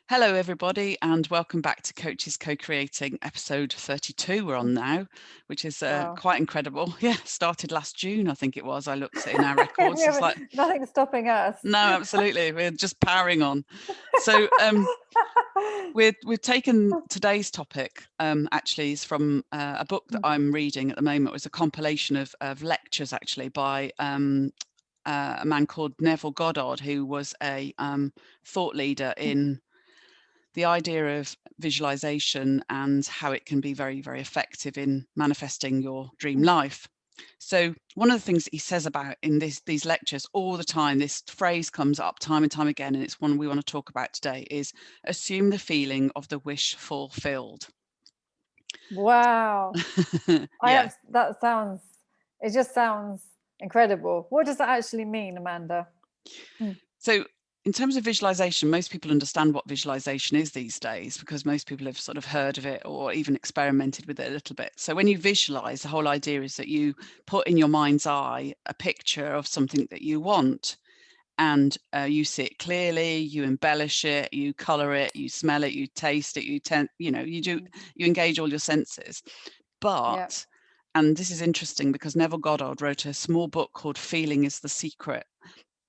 Hello, everybody, and welcome back to Coaches Co-Creating, episode 32. We're on now, which is Wow. quite incredible. Yeah, started last June, I think it was. I looked in our We records. It's have like, nothing stopping us. no, absolutely, we're just powering on. So we've taken today's topic. Actually, is from a book that I'm reading at the moment. It was a compilation of lectures, actually, by a man called Neville Goddard, who was a thought leader in the idea of visualization and how it can be very, very effective in manifesting your dream life. So one of the things that he says about in these lectures all the time, this phrase comes up time and time again, and it's one we want to talk about today, is assume the feeling of the wish fulfilled. Wow. Yeah. It just sounds incredible. What does that actually mean, Amanda? Mm. So in terms of visualization, most people understand what visualization is these days because most people have sort of heard of it or even experimented with it a little bit. So when you visualize, the whole idea is that you put in your mind's eye a picture of something that you want, and you see it clearly, you embellish it, you color it, you smell it, you taste it, you engage all your senses. Yeah. But, and this is interesting because Neville Goddard wrote a small book called Feeling is the Secret.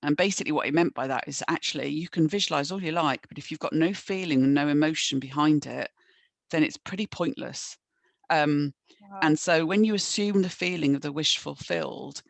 And basically what he meant by that is actually you can visualize all you like, but if you've got no feeling and no emotion behind it, then it's pretty pointless. Wow. And so when you assume the feeling of the wish fulfilled,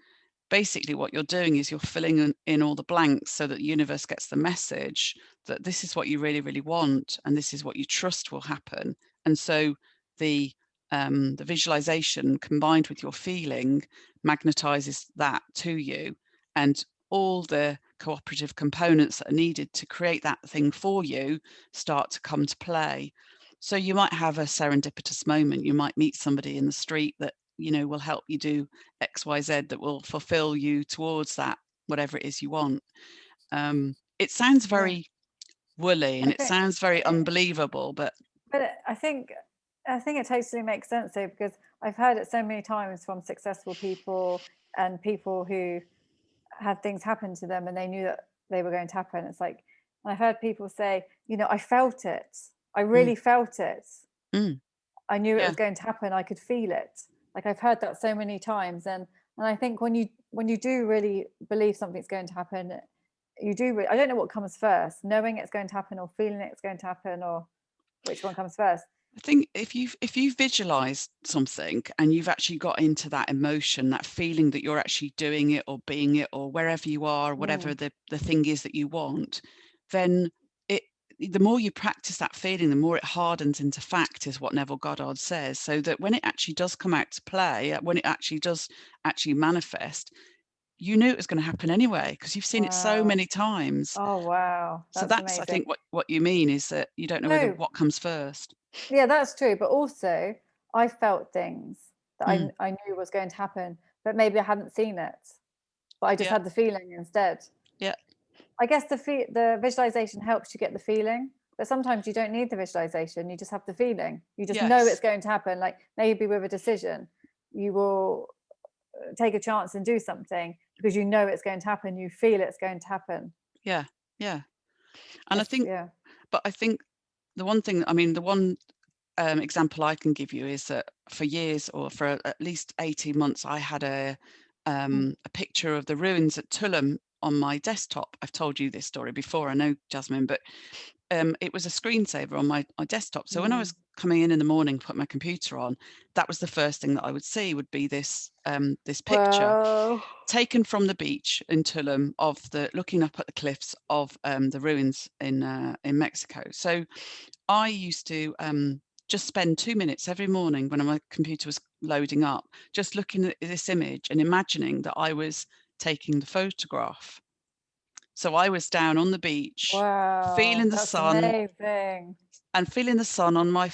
basically what you're doing is you're filling in all the blanks so that the universe gets the message that this is what you really, really want, and this is what you trust will happen. And so the visualization combined with your feeling magnetizes that to you, and all the cooperative components that are needed to create that thing for you start to come to play. So you might have a serendipitous moment. You might meet somebody in the street that will help you do XYZ that will fulfill you towards that, whatever it is you want. It sounds Yeah. very woolly and I it think, sounds very eh, unbelievable, but I think it totally makes sense though, because I've heard it so many times from successful people and people who had things happen to them and they knew that they were going to happen. It's like, and I've heard people say, I felt it. I mm, really felt it. mm, I knew it yeah, was going to happen. I could feel it. Like I've heard that so many times, and I think when you do really believe something's going to happen, you do. I don't know what comes first, knowing it's going to happen or feeling it's going to happen, or which one comes first. I think if you visualize something and you've actually got into that emotion, that feeling that you're actually doing it or being it or wherever you are, whatever Mm. the thing is that you want, then it the more you practice that feeling, the more it hardens into fact, is what Neville Goddard says. So that when it actually does come out to play, when it actually does actually manifest, you knew it was going to happen anyway because you've seen it so Wow. many times. Oh wow, So that's that's, I amazing. think, what you mean is that you don't know whether No, what comes first. yeah, that's true. But also, I felt things that Mm, I knew was going to happen, but maybe I hadn't seen it, but I just yeah, had the feeling instead. yeah. I guess the visualization helps you get the feeling, but sometimes you don't need the visualization. You just have the feeling. You just know it's Yes. going to happen. Like maybe with a decision, you will take a chance and do something because you know it's going to happen. You feel it's going to happen. Yeah. Yeah. And I It's think, yeah. but I think the one thing, I mean, the one example I can give you is that for years, or for at least 18 months, I had Mm, a picture of the ruins at Tulum on my desktop. I've told you this story before, I know, Jasmine, but it was a screensaver on my desktop. So when I mm. was coming in the morning, put my computer on, that was the first thing that I would see would be this picture Well, taken from the beach in Tulum of the looking up at the cliffs of the ruins in Mexico. So I used to just spend 2 minutes every morning when my computer was loading up, just looking at this image and imagining that I was taking the photograph. So I was down on the beach, wow, feeling the that's sun amazing. and feeling the sun on my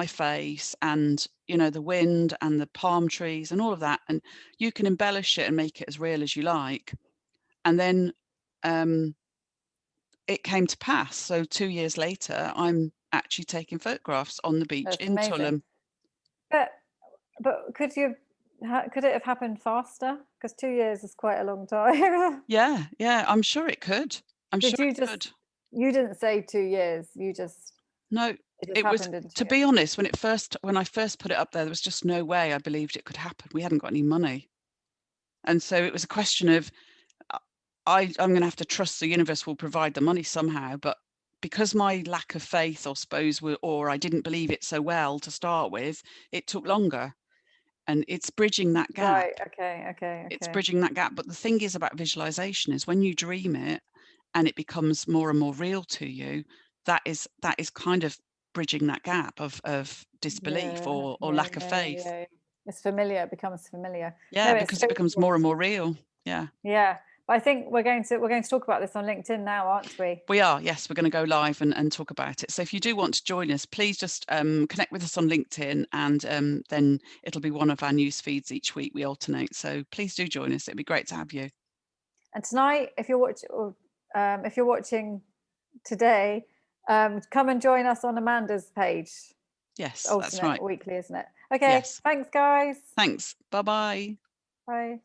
face, and the wind and the palm trees and all of that, and you can embellish it and make it as real as you like. And then um, it came to pass. So 2 years later, I'm actually taking photographs on the beach That's in amazing. Tulum. But could it have happened faster? Because 2 years is quite a long time. Yeah, yeah, I'm sure it could. I'm Did sure you it just could. You didn't say 2 years, you just No, it just it was, happened in 2 to years. be honest, when I first put it up there was just no way I believed it could happen. We hadn't got any money. And so it was a question of, uh, I'm gonna have to trust the universe will provide the money somehow, but because my lack of faith, I suppose, or I didn't believe it so well to start with, it took longer. And it's bridging that gap. Right, okay, okay, It's okay. bridging that gap. But the thing is about visualization is when you dream it and it becomes more and more real to you, that is kind of bridging that gap of disbelief Yeah, or yeah, lack of yeah, faith. yeah. It's familiar, it becomes familiar. Yeah, No, it's because so it becomes more and good. more real. Yeah. Yeah, but I think we're going to talk about this on LinkedIn now, aren't we? We are, yes, we're going to go live and talk about it. So if you do want to join us, please just connect with us on LinkedIn, and then it'll be one of our news feeds each week. We alternate. So please do join us. It'd be great to have you. And tonight, if you're watching today, come and join us on Amanda's page. It's Yes, that's alternate right. weekly, isn't it? Okay, Yes. thanks, guys. Thanks. Bye bye. Bye.